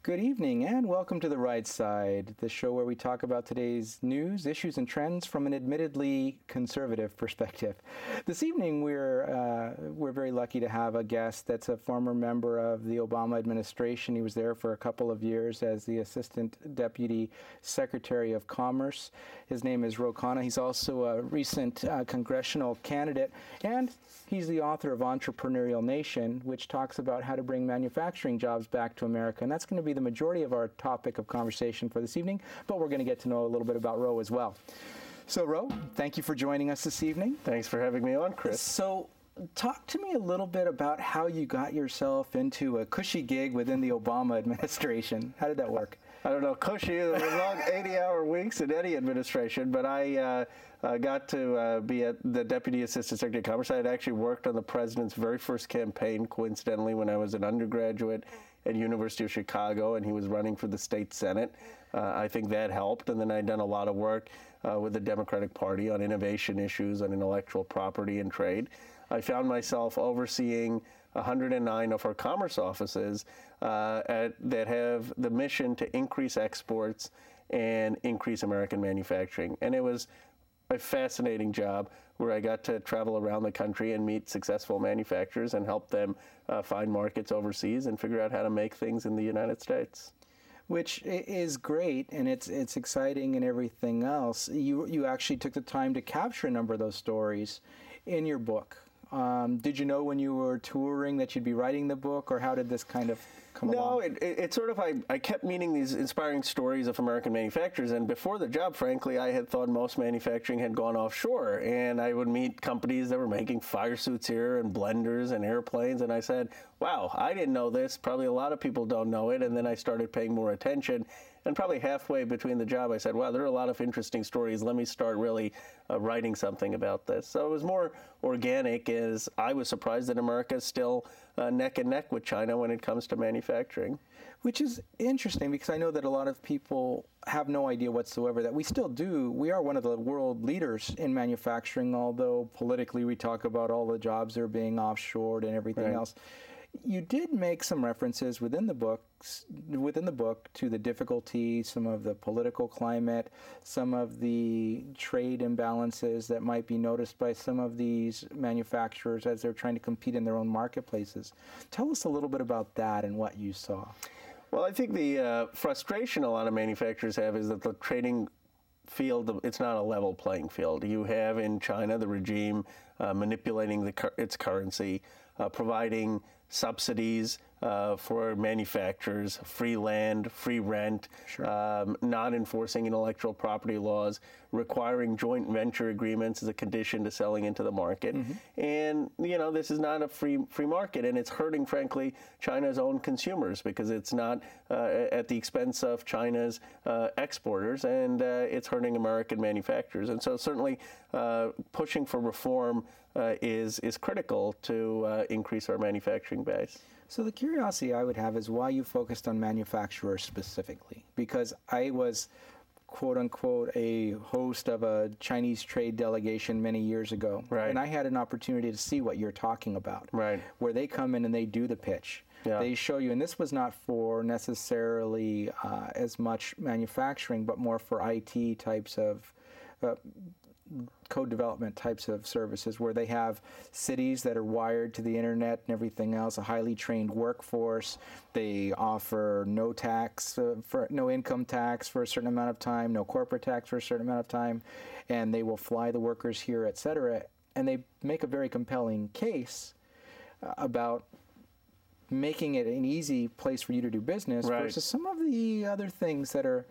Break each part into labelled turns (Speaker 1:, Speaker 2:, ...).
Speaker 1: Good evening and welcome to The Right Side, the show where we talk about today's news, issues, and trends from an admittedly conservative perspective. This evening we're very lucky to have a guest that's a former member of the Obama administration. He was there for a couple of years as the Assistant Deputy Secretary of Commerce. His name is Ro Khanna. He's also a recent congressional candidate, and he's the author of Entrepreneurial Nation, which talks about how to bring manufacturing jobs back to America. And that's going to be the majority of our topic of conversation for this evening, but we're going to get to know a little bit about Ro as well. So Ro, thank you for joining us this evening.
Speaker 2: Thanks for having me on, Chris.
Speaker 1: So talk to me a little bit about how you got yourself into a cushy gig within the Obama administration. How did that work?
Speaker 2: I don't know, cushy, long 80-hour weeks in any administration, but I got to be the Deputy Assistant Secretary of Commerce. I had actually worked on the president's very first campaign, coincidentally, when I was an undergraduate at University of Chicago, and he was running for the state Senate. I think that helped, and then I'd done a lot of work with the Democratic Party on innovation issues, on intellectual property and trade. I found myself overseeing 109 of our commerce offices that have the mission to increase exports and increase American manufacturing. And it was a fascinating job where I got to travel around the country and meet successful manufacturers and help them find markets overseas and figure out how to make things in the United States.
Speaker 1: Which is great, and it's exciting and everything else. You actually took the time to capture a number of those stories in your book. Did you know when you were touring that you'd be writing the book, or how did this kind of come along?
Speaker 2: No, it's sort of, I kept meeting these inspiring stories of American manufacturers, and before the job, frankly, I had thought most manufacturing had gone offshore, and I would meet companies that were making fire suits here and blenders and airplanes, and I said, wow, I didn't know this. Probably a lot of people don't know it, and then I started paying more attention. And probably halfway between the job, I said, wow, there are a lot of interesting stories. Let me start really writing something about this. So it was more organic, as I was surprised that America is still neck and neck with China when it comes to manufacturing.
Speaker 1: Which is interesting, because I know that a lot of people have no idea whatsoever that we still do. We are one of the world leaders in manufacturing, although politically we talk about all the jobs that are being offshored and everything else. You did make some references within the book to the difficulty, some of the political climate, some of the trade imbalances that might be noticed by some of these manufacturers as they're trying to compete in their own marketplaces. Tell us a little bit about that and what you saw.
Speaker 2: Well, I think the frustration a lot of manufacturers have is that the trading field, it's not a level playing field. You have in China the regime manipulating its currency, providing subsidies for manufacturers, free land, free rent, not enforcing intellectual property laws, requiring joint venture agreements as a condition to selling into the market. And, you know, this is not a free market, and it's hurting, frankly, China's own consumers, because it's not at the expense of China's exporters, and it's hurting American manufacturers. And so certainly pushing for reform is critical to increase our manufacturing base.
Speaker 1: So the curiosity I would have is why you focused on manufacturers specifically, because I was, quote unquote, a host of a Chinese trade delegation many years ago. And I had an opportunity to see what you're talking about, where they come in and they do the pitch. They show you, and this was not for necessarily as much manufacturing, but more for IT types of code development types of services, where they have cities that are wired to the internet and everything else, a highly trained workforce. They offer no tax, no income tax for a certain amount of time, no corporate tax for a certain amount of time, and they will fly the workers here, et cetera. And they make a very compelling case about making it an easy place for you to do business versus some of the other things that are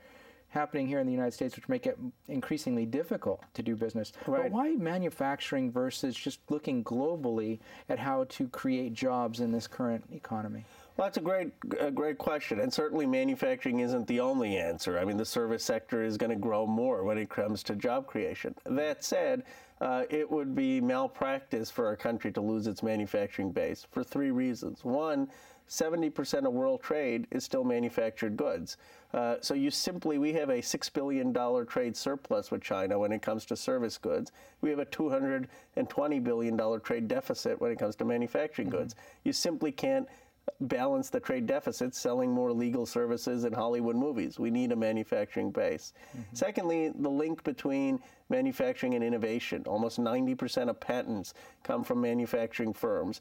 Speaker 1: happening here in the United States, which make it increasingly difficult to do business. But why manufacturing versus just looking globally at how to create jobs in this current economy?
Speaker 2: Well, that's a great question, and certainly manufacturing isn't the only answer. I mean, the service sector is going to grow more when it comes to job creation. That said, it would be malpractice for our country to lose its manufacturing base for three reasons. One, 70% of world trade is still manufactured goods. So we have a $6 billion trade surplus with China when it comes to service goods. We have a $220 billion trade deficit when it comes to manufacturing goods. You simply can't balance the trade deficit selling more legal services and Hollywood movies. We need a manufacturing base. Secondly, the link between manufacturing and innovation. Almost 90% of patents come from manufacturing firms.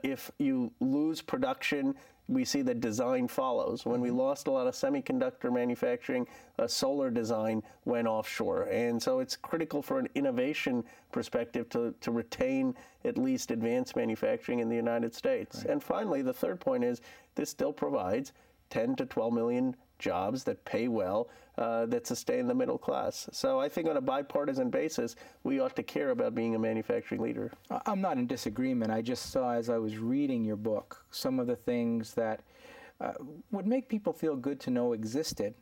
Speaker 2: If you lose production, we see that design follows. When we lost a lot of semiconductor manufacturing, solar design went offshore. And so it's critical for an innovation perspective to retain at least advanced manufacturing in the United States. Right. And finally, the third point is this still provides 10 to 12 million jobs that pay well, that sustain the middle class. So I think on a bipartisan basis, we ought to care about being a manufacturing leader.
Speaker 1: I'm not in disagreement. I just saw, as I was reading your book, some of the things that would make people feel good to know existed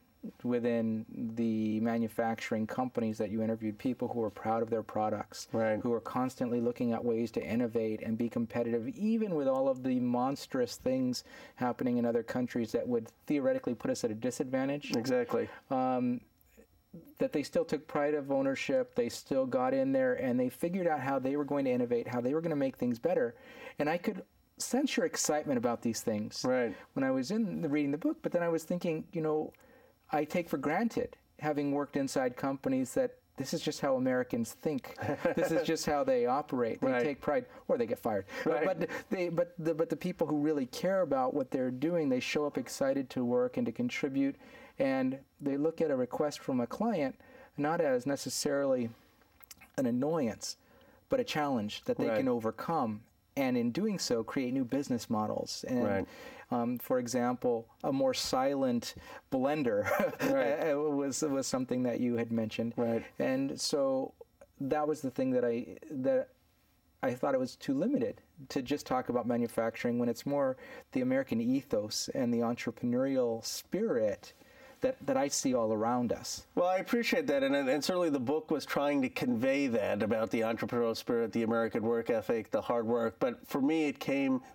Speaker 1: within the manufacturing companies that you interviewed, people who are proud of their products, right, who are constantly looking at ways to innovate and be competitive, even with all of the monstrous things happening in other countries that would theoretically put us at a disadvantage.
Speaker 2: Exactly.
Speaker 1: That they still took pride of ownership, they still got in there, and they figured out how they were going to innovate, how they were going to make things better. And I could sense your excitement about these things
Speaker 2: right.
Speaker 1: when I was reading the book, but then I was thinking, you know, I take for granted, having worked inside companies, that this is just how Americans think. This is just how they operate. They
Speaker 2: right.
Speaker 1: take pride, or they get fired.
Speaker 2: Right.
Speaker 1: But the people who really care about what they're doing, they show up excited to work and to contribute, and they look at a request from a client not as necessarily an annoyance, but a challenge that they
Speaker 2: right.
Speaker 1: can overcome, and in doing so, create new business models. And
Speaker 2: right.
Speaker 1: For example, a more silent blender
Speaker 2: right.
Speaker 1: was something that you had mentioned,
Speaker 2: right.
Speaker 1: and so that was the thing that I thought it was too limited to just talk about manufacturing, when it's more the American ethos and the entrepreneurial spirit that I see all around us.
Speaker 2: Well, I appreciate that, and certainly the book was trying to convey that about the entrepreneurial spirit, the American work ethic, the hard work. But for me,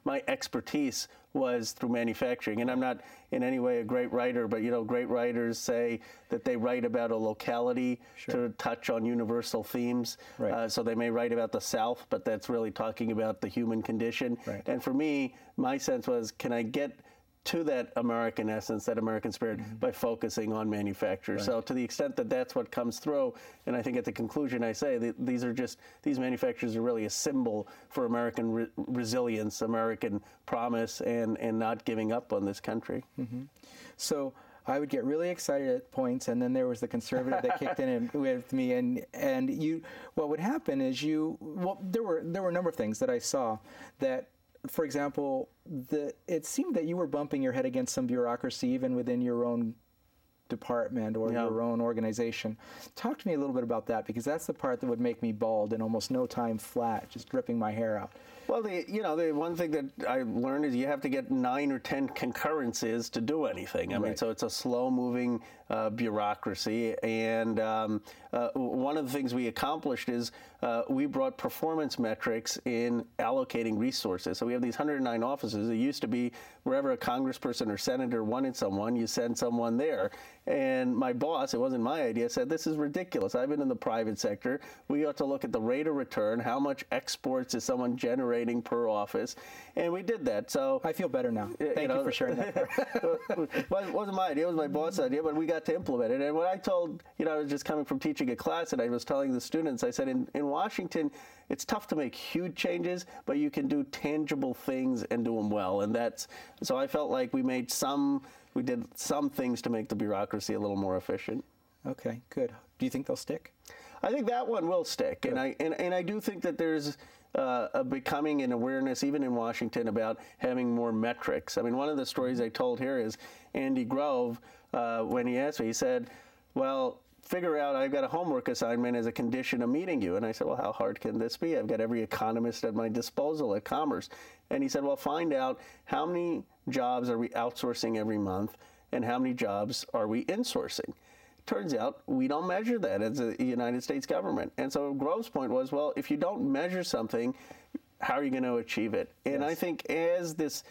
Speaker 2: my expertise was through manufacturing, and I'm not in any way a great writer, but great writers say that they write about a locality sure. to touch on universal themes. Right. So they may write about the South, but that's really talking about the human condition. Right. And for me, my sense was, can I get to that American essence, that American spirit, mm-hmm. by focusing on manufacturers. Right. So to the extent that that's what comes through, and I think at the conclusion I say that these manufacturers are really a symbol for American resilience, American promise, and not giving up on this country.
Speaker 1: Mm-hmm. So I would get really excited at points, and then there was the conservative that kicked in with me, and you. What would happen is there were a number of things that I saw that. For example, it seemed that you were bumping your head against some bureaucracy even within your own department or your own organization. Talk to me a little bit about that, because that's the part that would make me bald in almost no time flat, just ripping my hair out.
Speaker 2: Well, the one thing that I learned is you have to get 9 or 10 concurrences to do anything. I mean, so it's a slow-moving bureaucracy. And one of the things we accomplished is we brought performance metrics in allocating resources. So we have these 109 offices. It used to be wherever a congressperson or senator wanted someone, you send someone there. And my boss, it wasn't my idea, said, this is ridiculous. I've been in the private sector. We ought to look at the rate of return. How much exports is someone generating per office? And we did that. So
Speaker 1: I feel better now. Thank you for sharing that.
Speaker 2: Well, it wasn't my idea. It was my boss's idea, but we got to implement it. And what I told, I was just coming from teaching a class, and I was telling the students, I said, in Washington, it's tough to make huge changes, but you can do tangible things and do them well. And so I felt like we did some things to make the bureaucracy a little more efficient.
Speaker 1: Okay, good. Do you think they'll stick?
Speaker 2: I think that one will stick. Good. And I do think that there's a becoming an awareness, even in Washington, about having more metrics. I mean, one of the stories I told here is Andy Grove, when he asked me, he said, well, figure out, I've got a homework assignment as a condition of meeting you. And I said, well, how hard can this be? I've got every economist at my disposal at Commerce. And he said, well, find out how many jobs are we outsourcing every month and how many jobs are we insourcing. Turns out we don't measure that as a United States government. And so Grove's point was, well, if you don't measure something, how are you going to achieve it? And I think as this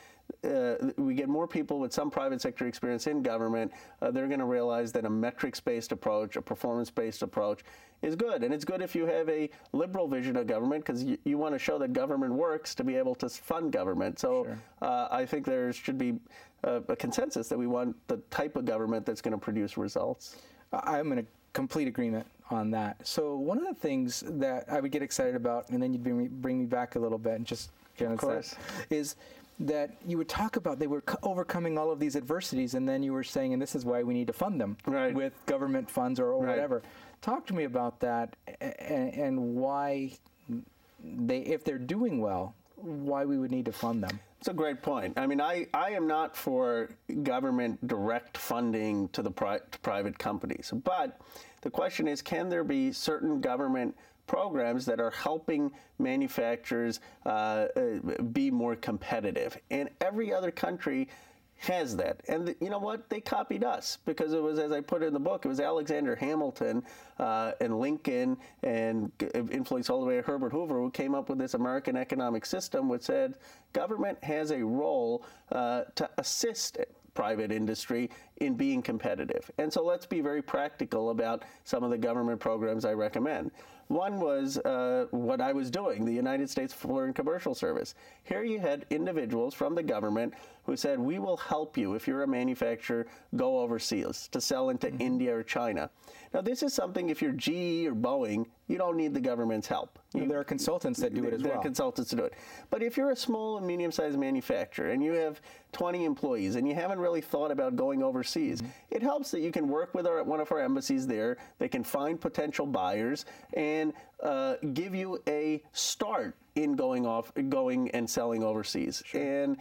Speaker 2: we get more people with some private sector experience in government, they're going to realize that a metrics-based approach, a performance-based approach is good. And it's good if you have a liberal vision of government, because you want to show that government works to be able to fund government. So sure. I think there should be a consensus that we want the type of government that's going to produce results.
Speaker 1: I'm in a complete agreement on that. So one of the things that I would get excited about, and then you'd bring me back a little bit and just kind of that, is that you would talk about they were overcoming all of these adversities, and then you were saying, and this is why we need to fund them
Speaker 2: right.
Speaker 1: with government funds or
Speaker 2: right.
Speaker 1: whatever. Talk to me about that and why they, if they're doing well, why we would need to fund them.
Speaker 2: It's a great point. I mean, I am not for government direct funding to the private companies, but the question is, can there be certain government programs that are helping manufacturers be more competitive? And every other country has that. And you know what? They copied us, because it was, as I put in the book, it was Alexander Hamilton and Lincoln and influenced all the way to Herbert Hoover, who came up with this American economic system, which said government has a role to assist private industry in being competitive. And so let's be very practical about some of the government programs I recommend. One was what I was doing, the United States Foreign Commercial Service. Here you had individuals from the government who said, we will help you if you're a manufacturer, go overseas to sell into mm-hmm. India or China. Now, this is something, if you're GE or Boeing, you don't need the government's help.
Speaker 1: There are consultants that do it as well.
Speaker 2: There are consultants to do it. But if you're a small and medium-sized manufacturer and you have 20 employees and you haven't really thought about going overseas, mm-hmm. it helps that you can work with one of our embassies there. They can find potential buyers and give you a start in going and selling overseas. Sure. And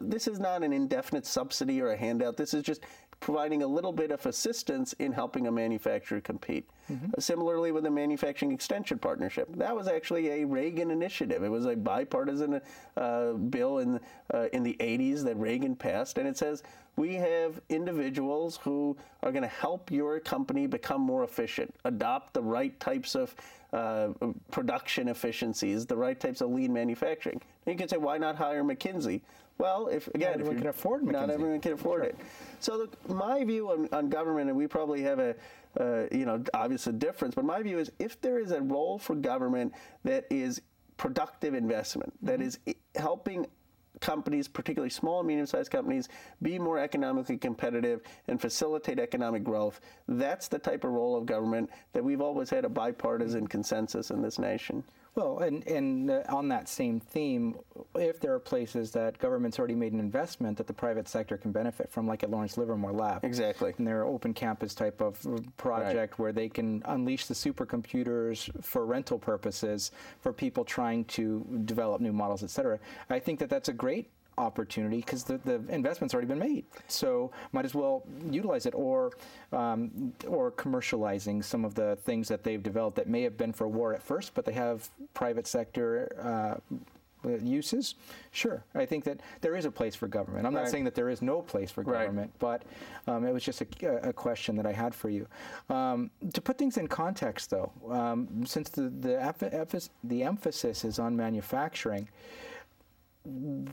Speaker 2: this is not an indefinite subsidy or a handout. This is just providing a little bit of assistance in helping a manufacturer compete. Mm-hmm. Similarly with the Manufacturing Extension Partnership. That was actually a Reagan initiative. It was a bipartisan bill in the 80s that Reagan passed, and it says we have individuals who are going to help your company become more efficient, adopt the right types of production efficiencies, the right types of lean manufacturing. And you can say, why not hire McKinsey? Well, if everyone
Speaker 1: can afford McKinsey.
Speaker 2: Not everyone can afford it. So my view on government, and we probably have a obvious difference, but my view is, if there is a role for government that is productive investment, mm-hmm. that is helping companies, particularly small and medium-sized companies, be more economically competitive and facilitate economic growth, that's the type of role of government that we've always had a bipartisan consensus in this nation.
Speaker 1: Well, and on that same theme, if there are places that government's already made an investment that the private sector can benefit from, like at Lawrence Livermore Lab.
Speaker 2: Exactly.
Speaker 1: And their open campus type of project, right. where they can unleash the supercomputers for rental purposes for people trying to develop new models, et cetera. I think that that's a great opportunity, because the investment's already been made, so might as well utilize it, or commercializing some of the things that they've developed that may have been for war at first, but they have private sector uses. Sure, I think that there is a place for government. I'm not saying that there is no place for government, but it was just a question that I had for you. To put things in context, though, since the emphasis is on manufacturing,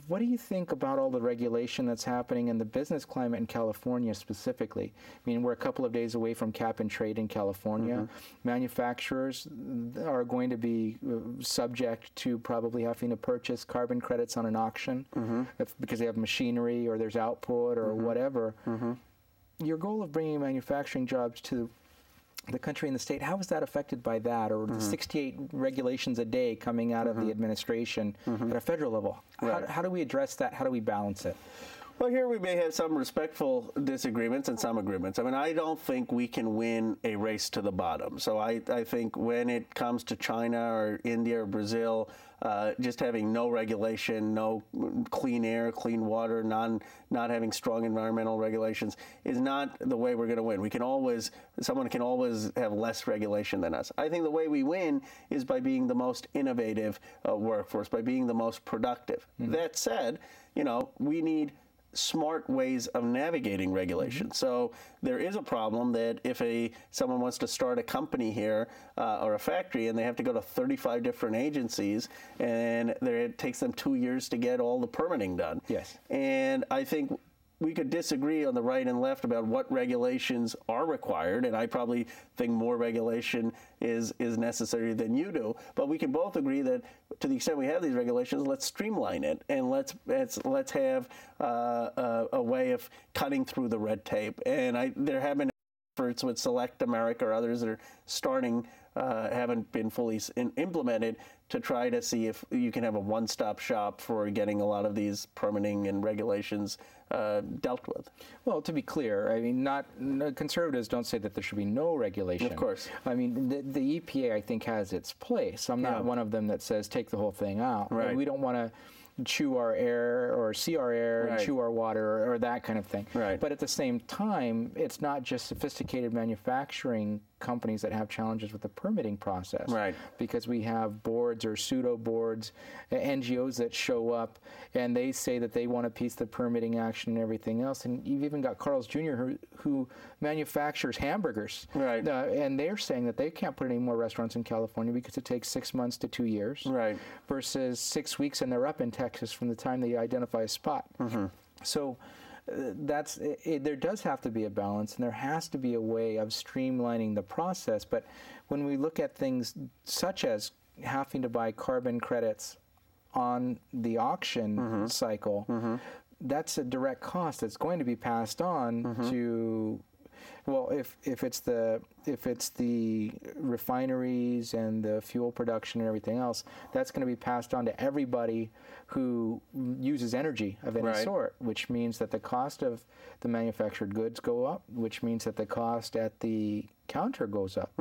Speaker 1: what do you think about all the regulation that's happening in the business climate in California specifically? I mean, we're a couple of days away from cap and trade in California. Mm-hmm. Manufacturers are going to be subject to probably having to purchase carbon credits on an auction, mm-hmm. because they have machinery or there's output or mm-hmm. whatever. Mm-hmm. Your goal of bringing manufacturing jobs to the country and the state, how is that affected by that, or mm-hmm. the 68 regulations a day coming out mm-hmm. of the administration mm-hmm. at a federal level? Right. How do we address that? How do we balance it?
Speaker 2: Well, here we may have some respectful disagreements and some agreements. I mean, I don't think we can win a race to the bottom. So I think when it comes to China or India or Brazil, just having no regulation, no clean air, clean water, not having strong environmental regulations is not the way we're going to win. Someone can always have less regulation than us. I think the way we win is by being the most innovative workforce, by being the most productive. Mm-hmm. That said, we need smart ways of navigating regulation. So there is a problem that if someone wants to start a company here or a factory and they have to go to 35 different agencies and it takes them 2 years to get all the permitting done.
Speaker 1: Yes.
Speaker 2: And I think we could disagree on the right and left about what regulations are required, and I probably think more regulation is necessary than you do. But we can both agree that to the extent we have these regulations, let's streamline it and let's have a way of cutting through the red tape. And there have been efforts with Select America or others that are starting, haven't been fully implemented, to try to see if you can have a one-stop shop for getting a lot of these permitting and regulations dealt with.
Speaker 1: Well, to be clear, I mean, conservatives don't say that there should be no regulation.
Speaker 2: Of course.
Speaker 1: I mean, the EPA, I think, has its place. I'm not one of them that says take the whole thing out.
Speaker 2: Right.
Speaker 1: We don't want to chew our air or see our air and chew our water or that kind of thing.
Speaker 2: Right.
Speaker 1: But at the same time, it's not just sophisticated manufacturing companies that have challenges with the permitting process.
Speaker 2: Right.
Speaker 1: Because we have boards or pseudo boards, NGOs that show up and they say that they want a piece of the permitting action and everything else. And you've even got Carl's Jr. who manufactures hamburgers.
Speaker 2: Right.
Speaker 1: And they're saying that they can't put any more restaurants in California because it takes 6 months to 2 years.
Speaker 2: Right.
Speaker 1: Versus 6 weeks and they're up in Texas from the time they identify a spot. So there does have to be a balance, and there has to be a way of streamlining the process. But when we look at things such as having to buy carbon credits on the auction cycle, that's a direct cost that's going to be passed on to, well, if it's the refineries and the fuel production and everything else, that's going to be passed on to everybody who uses energy of any sort, which means that the cost of the manufactured goods go up, which means that the cost at the counter goes up.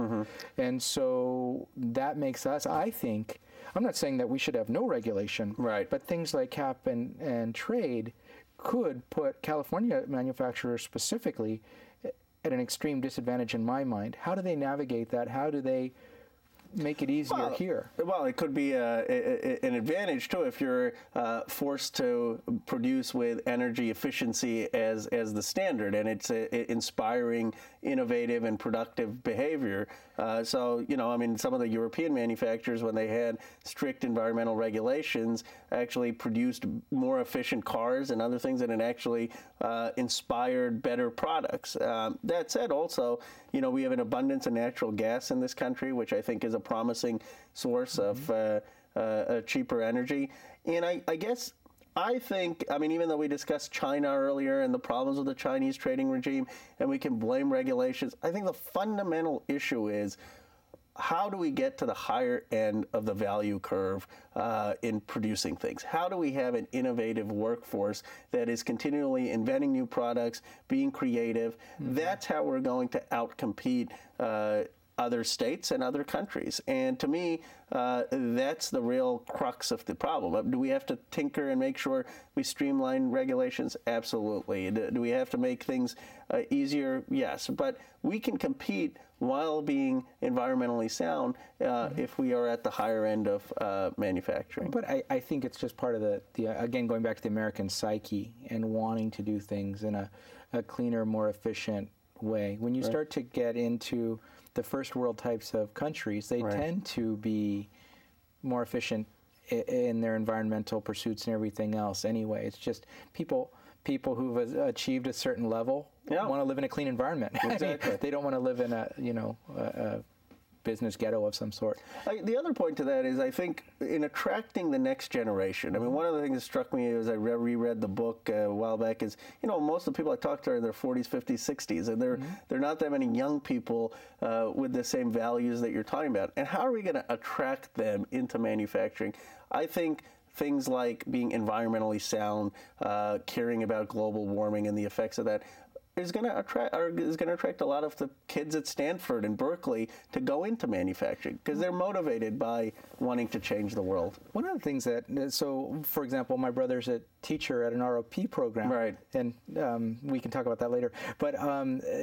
Speaker 1: And so that makes us, I think, I'm not saying that we should have no regulation, but things like cap and trade could put California manufacturers specifically at an extreme disadvantage in my mind. How do they navigate that? How do they make it easier here?
Speaker 2: Well, it could be an advantage too if you're forced to produce with energy efficiency as the standard, and it's inspiring, innovative, and productive behavior. So, I mean, some of the European manufacturers, when they had strict environmental regulations, actually produced more efficient cars and other things, and it actually inspired better products. That said, also, we have an abundance of natural gas in this country, which I think is a promising source of cheaper energy. And I think, even though we discussed China earlier and the problems with the Chinese trading regime, and we can blame regulations, I think the fundamental issue is, how do we get to the higher end of the value curve in producing things? How do we have an innovative workforce that is continually inventing new products, being creative? That's how we're going to outcompete other states and other countries. And to me, that's the real crux of the problem. Do we have to tinker and make sure we streamline regulations? Absolutely. Do we have to make things easier? Yes. But we can compete while being environmentally sound if we are at the higher end of manufacturing.
Speaker 1: But I think it's just part of the again, going back to the American psyche and wanting to do things in a cleaner, more efficient way. When you start to get into the first world types of countries, they tend to be more efficient in their environmental pursuits and everything else anyway. It's just people who've achieved a certain level want to live in a clean environment.
Speaker 2: Exactly.
Speaker 1: They don't want to live in a business ghetto of some sort.
Speaker 2: The other point to that is, I think, in attracting the next generation, one of the things that struck me as I reread the book a while back is, most of the people I talked to are in their 40s, 50s, 60s, and there are not that many young people with the same values that you're talking about. And how are we going to attract them into manufacturing? I think things like being environmentally sound, caring about global warming and the effects of that, is going to attract a lot of the kids at Stanford and Berkeley to go into manufacturing because they're motivated by wanting to change the world.
Speaker 1: One of the things for example, my brother's a teacher at an ROP program, and we can talk about that later. But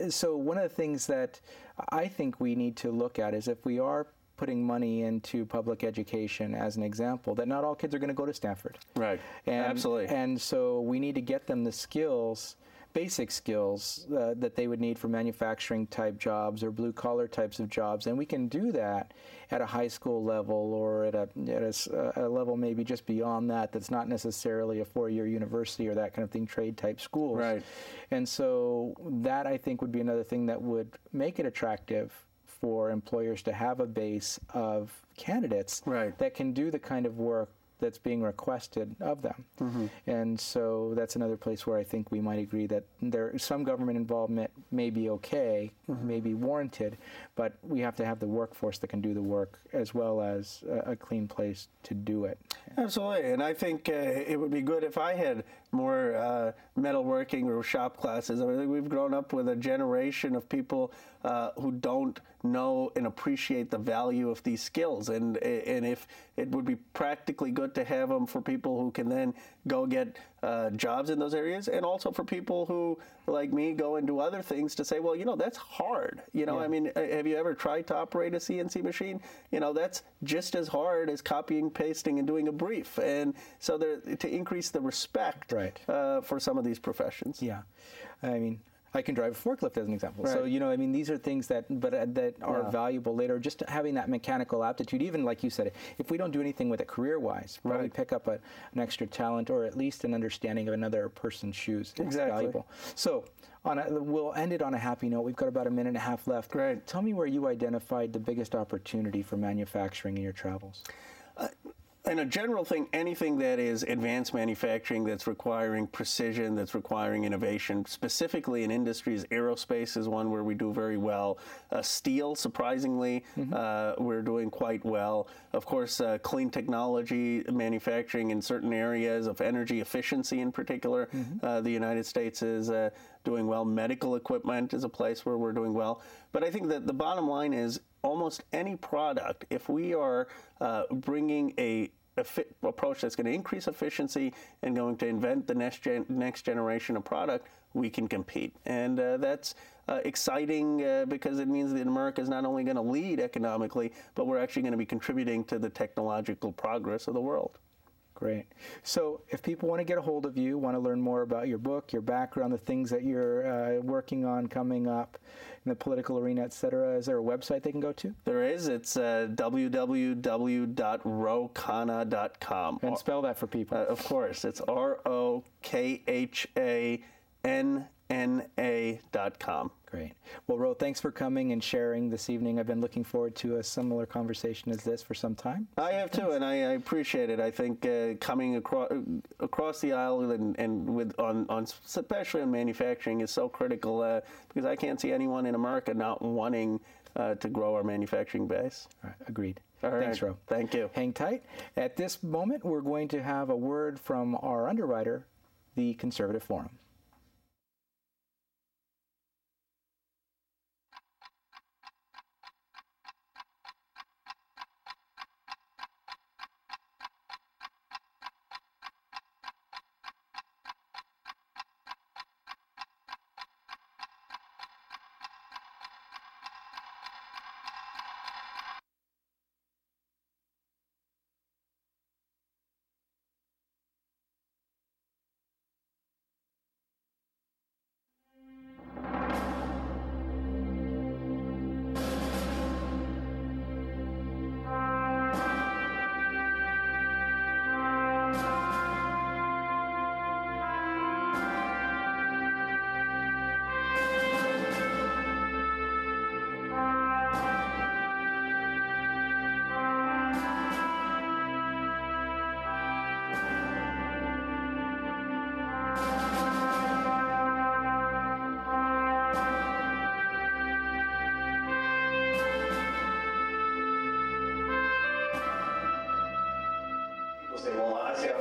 Speaker 1: so one of the things that I think we need to look at is if we are putting money into public education as an example, that not all kids are going to go to Stanford.
Speaker 2: Right. Absolutely.
Speaker 1: And so we need to get them the skills, basic skills that they would need for manufacturing type jobs or blue collar types of jobs, and we can do that at a high school level or at a level maybe just beyond that, that's not necessarily a 4-year university or that kind of thing, trade type schools.
Speaker 2: Right.
Speaker 1: And so that, I think, would be another thing that would make it attractive for employers to have a base of candidates that can do the kind of work that's being requested of them. And so that's another place where I think we might agree that some government involvement may be okay, may be warranted, but we have to have the workforce that can do the work as well as a clean place to do it.
Speaker 2: Absolutely, and I think it would be good if I had more metalworking or shop classes. I mean, we've grown up with a generation of people who don't know and appreciate the value of these skills, and if it would be practically good to have them for people who can then go get jobs in those areas, and also for people who, like me, go and do other things to say, well, that's hard. I mean, have you ever tried to operate a CNC machine? That's just as hard as copying, pasting, and doing a brief. And so to increase the respect for some of these professions.
Speaker 1: Yeah. I mean, I can drive a forklift as an example.
Speaker 2: Right.
Speaker 1: So, I mean, these are things that are valuable later. Just having that mechanical aptitude, even like you said, if we don't do anything with it career-wise, probably pick up an extra talent or at least an understanding of another person's shoes.
Speaker 2: Exactly.
Speaker 1: It's valuable. So, we'll end it on a happy note. We've got about a minute and a half left.
Speaker 2: Great.
Speaker 1: Tell me where you identified the biggest opportunity for manufacturing in your travels.
Speaker 2: And a general thing, anything that is advanced manufacturing that's requiring precision, that's requiring innovation, specifically in industries, aerospace is one where we do very well. Steel, surprisingly, we're doing quite well. Of course, clean technology manufacturing in certain areas of energy efficiency in particular, the United States is doing well. Medical equipment is a place where we're doing well. But I think that the bottom line is almost any product, if we are bringing a approach that's going to increase efficiency and going to invent the next generation of product, we can compete. And that's exciting because it means that America is not only going to lead economically, but we're actually going to be contributing to the technological progress of the world.
Speaker 1: Great. So if people want to get a hold of you, want to learn more about your book, your background, the things that you're working on coming up in the political arena, et cetera, is there a website they can go to?
Speaker 2: There is. It's www.rokhanna.com.
Speaker 1: And spell that for people.
Speaker 2: Of course. It's ROKHANNA.com.
Speaker 1: Great. Well, Ro, thanks for coming and sharing this evening. I've been looking forward to a similar conversation as this for some time.
Speaker 2: I have too, and I appreciate it. I think coming across the aisle and with especially on manufacturing is so critical because I can't see anyone in America not wanting to grow our manufacturing base.
Speaker 1: All right, agreed.
Speaker 2: All right.
Speaker 1: Thanks, Ro.
Speaker 2: Thank you.
Speaker 1: Hang tight. At this moment, we're going to have a word from our underwriter, the Conservative Forum.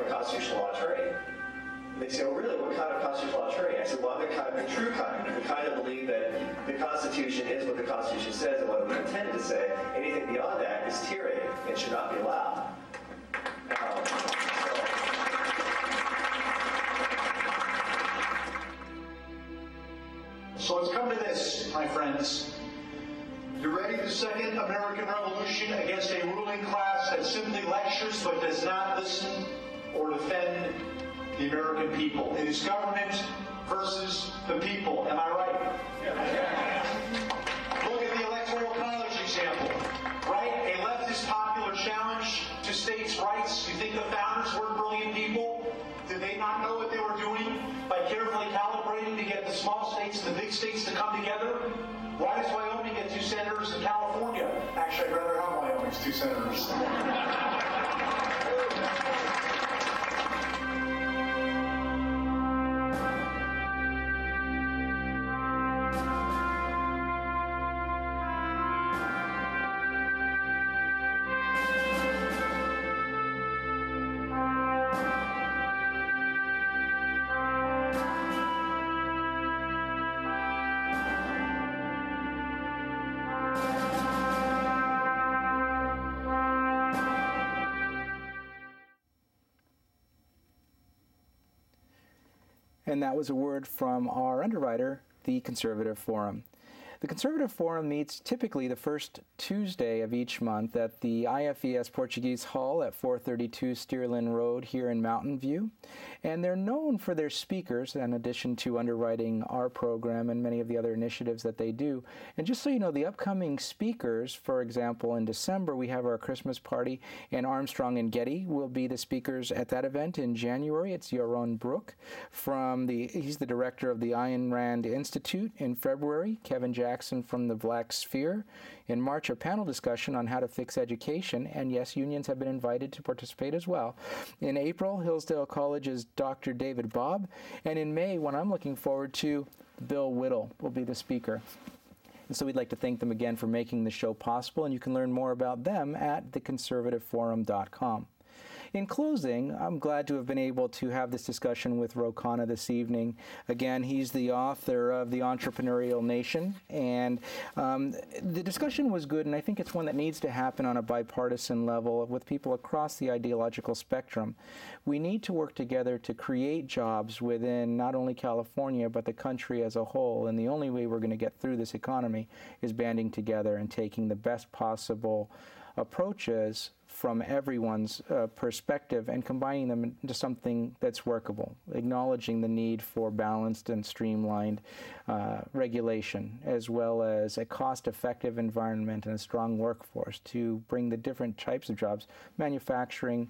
Speaker 3: Constitutional law attorney. They say, oh, really? What kind of constitutional law attorney? I said, well, I'm the true kind. The kind of believe that the Constitution is what the Constitution says and what it was intended to say. Anything beyond that is tyranny and should not be allowed. So it's come to this, my friends.
Speaker 4: You're ready for the second American Revolution against a ruling class that simply lectures but does not listen or defend the American people. It is government versus the people. Am I right? Look at the Electoral College example. Right? A leftist popular challenge to states' rights. You think the founders weren't brilliant people? Did they not know what they were doing by carefully calibrating to get the small states and the big states to come together? Why does Wyoming get 2 senators in California? Actually, I'd rather have Wyoming's 2 senators.
Speaker 1: And that was a word from our underwriter, the Conservative Forum. The Conservative Forum meets typically the first Tuesday of each month at the IFES Portuguese Hall at 432 Steerlin Road here in Mountain View. And they're known for their speakers, in addition to underwriting our program and many of the other initiatives that they do. And just so you know, the upcoming speakers, for example, in December, we have our Christmas party, and Armstrong and Getty will be the speakers at that event. In January, it's Jeroen Broek he's the director of the Ayn Rand Institute. In February, Kevin Jackson from the Black Sphere. In March, a panel discussion on how to fix education, and yes, unions have been invited to participate as well. In April, Hillsdale College's Dr. David Bobb, and in May, what I'm looking forward to, Bill Whittle will be the speaker. And so we'd like to thank them again for making the show possible, and you can learn more about them at theconservativeforum.com. In closing, I'm glad to have been able to have this discussion with Ro Khanna this evening. Again, he's the author of The Entrepreneurial Nation, and the discussion was good, and I think it's one that needs to happen on a bipartisan level with people across the ideological spectrum. We need to work together to create jobs within not only California, but the country as a whole, and the only way we're going to get through this economy is banding together and taking the best possible approaches from everyone's perspective and combining them into something that's workable, acknowledging the need for balanced and streamlined regulation, as well as a cost-effective environment and a strong workforce to bring the different types of jobs, manufacturing,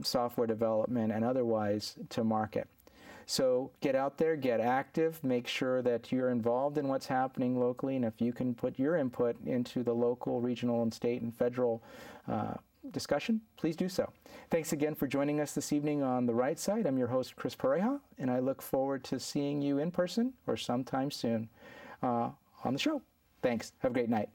Speaker 1: software development, and otherwise, to market. So get out there, get active, make sure that you're involved in what's happening locally, and if you can put your input into the local, regional, and state and federal discussion, please do so. Thanks again for joining us this evening on The Right Side. I'm your host, Chris Pareja, and I look forward to seeing you in person or sometime soon on the show. Thanks. Have a great night.